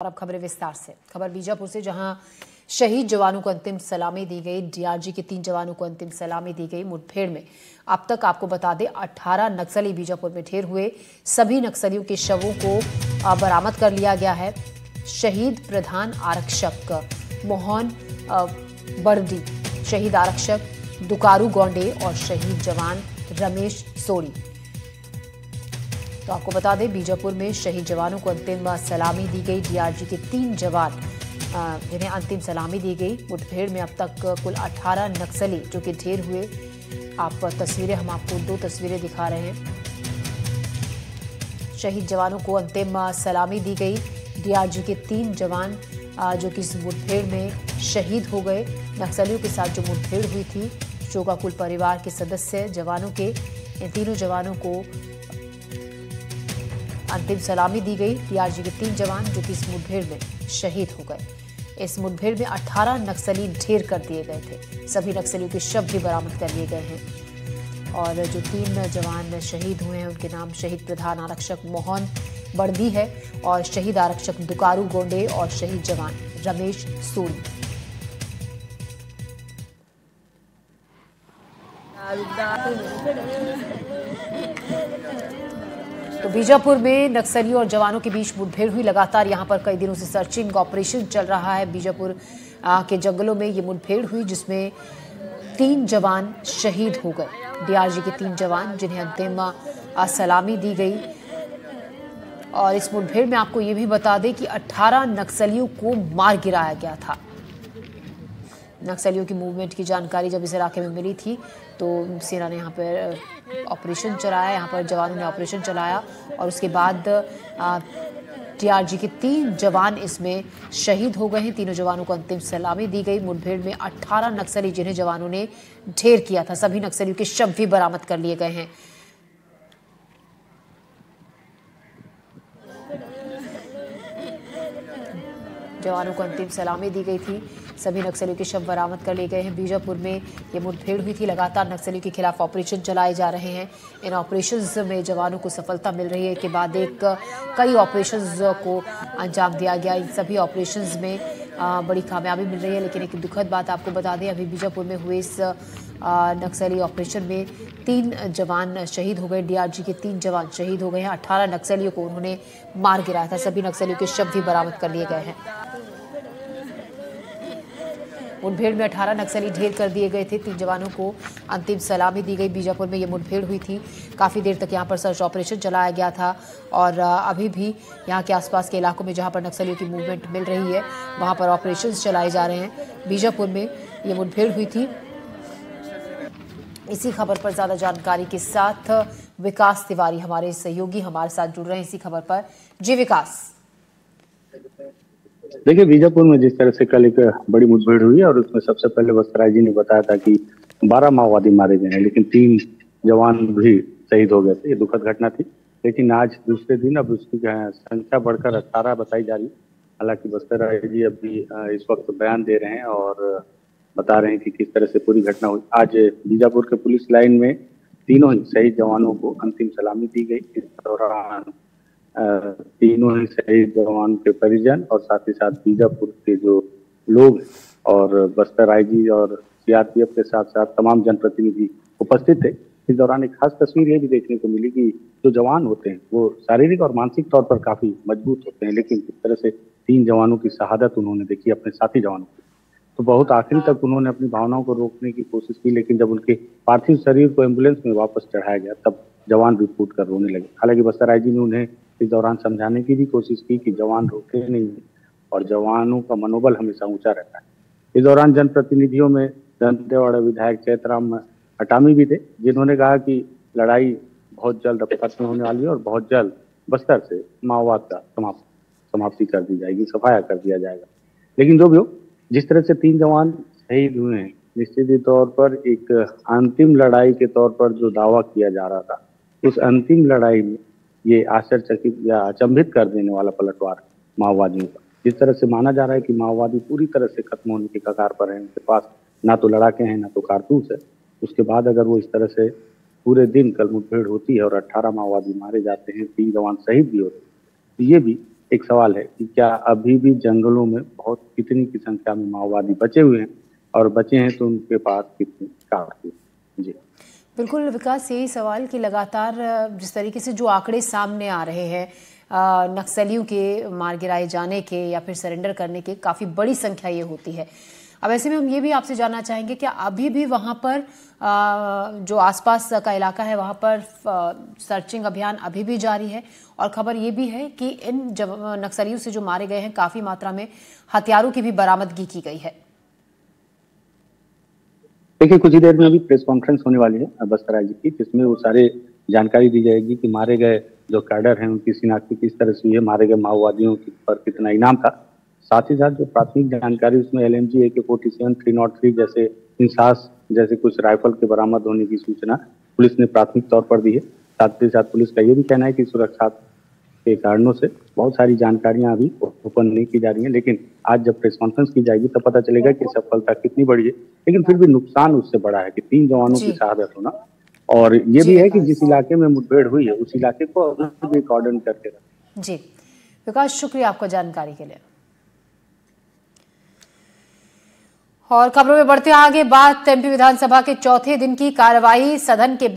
और अब खबरें विस्तार से। खबर बीजापुर से, जहां शहीद जवानों को अंतिम सलामी दी गई। डीआरजी के 3 जवानों को अंतिम सलामी दी गई। मुठभेड़ में अब तक आपको बता दें 18 नक्सली बीजापुर में ढेर हुए। सभी नक्सलियों के शवों को बरामद कर लिया गया है। शहीद प्रधान आरक्षक मोहन बर्दी, शहीद आरक्षक दुकारू गोंडे और शहीद जवान रमेश सोड़ी। तो आपको बता दें बीजापुर में शहीद जवानों को अंतिम सलामी दी गई। डीआरजी के 3 जवान जिन्हें अंतिम सलामी दी गई। मुठभेड़ में अब तक कुल 18 नक्सली जो कि ढेर हुए। आप तस्वीरें, हम आपको 2 तस्वीरें दिखा रहे हैं। शहीद जवानों को अंतिम सलामी दी गई। डीआरजी के 3 जवान जो कि इस मुठभेड़ में शहीद हो गए। नक्सलियों के साथ जो मुठभेड़ हुई थी, शोकाकुल परिवार के सदस्य जवानों के, इन तीनों जवानों को अंतिम सलामी दी गई। डीआरजी के 3 जवान जो कि इस मुठभेड़ में शहीद हो गए। इस मुठभेड़ में 18 नक्सली ढेर कर दिए गए थे। सभी नक्सलियों के शव भी बरामद कर लिए गए हैं। और जो 3 जवान शहीद हुए हैं उनके नाम शहीद प्रधान आरक्षक मोहन बर्दी है और शहीद आरक्षक दुकारू गोंडे और शहीद जवान रमेश सोड़ी। तो बीजापुर में नक्सलियों और जवानों के बीच मुठभेड़ हुई। लगातार यहां पर कई दिनों से सर्चिंग ऑपरेशन चल रहा है। बीजापुर के जंगलों में ये मुठभेड़ हुई जिसमें 3 जवान शहीद हो गए। डीआरजी के 3 जवान जिन्हें अंतिम सलामी दी गई। और इस मुठभेड़ में आपको ये भी बता दें कि 18 नक्सलियों को मार गिराया गया था। नक्सलियों की मूवमेंट की जानकारी जब इस इलाके में मिली थी तो सेना ने यहाँ पर ऑपरेशन चलाया। यहाँ पर जवानों ने ऑपरेशन चलाया और उसके बाद डीआरजी के 3 जवान इसमें शहीद हो गए हैं। तीनों जवानों को अंतिम सलामी दी गई। मुठभेड़ में 18 नक्सली जिन्हें जवानों ने ढेर किया था, सभी नक्सलियों के शव भी बरामद कर लिए गए हैं। जवानों को अंतिम सलामी दी गई थी। सभी नक्सलियों के शव बरामद कर लिए गए हैं। बीजापुर में ये मुठभेड़ हुई थी। लगातार नक्सलियों के खिलाफ ऑपरेशन चलाए जा रहे हैं। इन ऑपरेशंस में जवानों को सफलता मिल रही है। के बाद एक कई ऑपरेशंस को अंजाम दिया गया। इन सभी ऑपरेशंस में बड़ी कामयाबी मिल रही है। लेकिन एक दुखद बात आपको बता दें, अभी बीजापुर में हुए इस नक्सली ऑपरेशन में 3 जवान शहीद हो गए। डीआरजी के 3 जवान शहीद हो गए हैं। 18 नक्सलियों को उन्होंने मार गिराया था। सभी नक्सलियों के शव भी बरामद कर लिए गए हैं। मुठभेड़ में 18 नक्सली ढेर कर दिए गए थे। 3 जवानों को अंतिम सलामी दी गई। बीजापुर में ये मुठभेड़ हुई थी। काफ़ी देर तक यहाँ पर सर्च ऑपरेशन चलाया गया था और अभी भी यहाँ के आसपास के इलाकों में जहाँ पर नक्सलियों की मूवमेंट मिल रही है वहाँ पर ऑपरेशन चलाए जा रहे हैं। बीजापुर में ये मुठभेड़ हुई थी। इसी खबर पर ज़्यादा जानकारी के साथ विकास तिवारी हमारे सहयोगी हमारे साथ जुड़ रहे हैं इसी खबर पर। जी विकास। देखिए, बीजापुर में जिस तरह से कल एक बड़ी मुठभेड़ हुई और उसमें सबसे पहले बस्तराज जी ने बताया था कि 12 माओवादी मारे गए हैं, लेकिन 3 जवान भी शहीद हो गए थे। ये दुखद घटना थी। लेकिन आज दूसरे दिन अब उसकी संख्या बढ़कर 18 बताई जा रही है। हालांकि बस्तराज जी अभी इस वक्त बयान दे रहे हैं और बता रहे हैं कि किस तरह से पूरी घटना हुई। आज बीजापुर के पुलिस लाइन में तीनों ही शहीद जवानों को अंतिम सलामी दी गई। इस दौरान तीनों ही शहीद जवान के परिजन और साथ ही साथ बीजापुर के जो लोग और बस्तर आईजी और सीआरपीएफ के साथ साथ तमाम जनप्रतिनिधि उपस्थित थे। इस दौरान एक खास तस्वीर ये भी देखने को मिली कि जो जवान होते हैं वो शारीरिक और मानसिक तौर पर काफी मजबूत होते हैं, लेकिन किस तरह से 3 जवानों की शहादत उन्होंने देखी अपने साथी जवानों की, तो बहुत आखिरी तक उन्होंने अपनी भावनाओं को रोकने की कोशिश की। लेकिन जब उनके पार्थिव शरीर को एम्बुलेंस में वापस चढ़ाया गया तब जवान भी फूट कर रोने लगे। हालांकि बस्तर आईजी ने उन्हें इस दौरान समझाने की भी कोशिश की कि जवान रोके नहीं और जवानों का मनोबल हमेशा ऊंचा रहता है। इस दौरान जनप्रतिनिधियों में दंतेवाड़ा विधायक चैतराम अटामी भी थे, जिन्होंने कहा कि लड़ाई बहुत जल्द खत्म होने वाली है और बहुत जल्द बस्तर से माओवाद का समाप्ति कर दी जाएगी, सफाया कर दिया जाएगा। लेकिन जो भी हो, जिस तरह से 3 जवान शहीद हुए हैं, निश्चित ही तौर पर एक अंतिम लड़ाई के तौर पर जो दावा किया जा रहा था, उस अंतिम लड़ाई में ये आश्चर्यचकित या अचंभित कर देने वाला पलटवार माओवादियों का। जिस तरह से माना जा रहा है कि माओवादी पूरी तरह से खत्म होने के कगार पर हैं, उनके पास ना तो लड़ाके हैं ना तो कारतूस है। उसके बाद अगर वो इस तरह से पूरे दिन कल मुठभेड़ होती है और 18 माओवादी मारे जाते हैं, 3 जवान शहीद भी होते हैं, तो ये भी एक सवाल है कि क्या अभी भी जंगलों में कितनी की संख्या में माओवादी बचे हुए हैं, और बचे हैं तो उनके पास कितनी कारतूस? जी बिल्कुल विकास, यही सवाल कि लगातार जिस तरीके से जो आंकड़े सामने आ रहे हैं नक्सलियों के मार गिराए जाने के या फिर सरेंडर करने के, काफ़ी बड़ी संख्या ये होती है। अब ऐसे में हम ये भी आपसे जानना चाहेंगे कि अभी भी वहाँ पर जो आसपास का इलाका है वहाँ पर सर्चिंग अभियान अभी भी जारी है, और खबर ये भी है कि इन नक्सलियों से जो मारे गए हैं काफ़ी मात्रा में हथियारों की भी बरामदगी की गई है। देखिए, कुछ ही देर में अभी प्रेस कॉन्फ्रेंस होने वाली है बस्तर जी की, जिसमें वो सारे जानकारी दी जाएगी कि मारे गए जो कैडर हैं उनकी शिनाख्ती किस तरह से हुई है, मारे गए माओवादियों पर कितना इनाम था। साथ ही साथ जो प्राथमिक जानकारी उसमें LMG AK-47 303 जैसे इंसास जैसे कुछ राइफल के बरामद होने की सूचना पुलिस ने प्राथमिक तौर पर दी है। साथ ही साथ पुलिस का ये भी कहना है कि सुरक्षा के कारणों से बहुत सारी जानकारियां अभी ओपन नहीं की जा रही हैं, लेकिन आज जब प्रेस कॉन्फ्रेंस की जाएगी तब पता चलेगा कि सफलता कितनी बड़ी है। लेकिन फिर भी नुकसान उससे बड़ा है कि 3 जवानों की शहादत होना, और ये भी है कि जिस इलाके में मुठभेड़ हुई है उस इलाके को भी कॉर्डन करके रखा। जी विकास, शुक्रिया आपको जानकारी के लिए। और खबरों में बढ़ते आगे बात MP विधानसभा के चौथे दिन की कार्रवाई, सदन के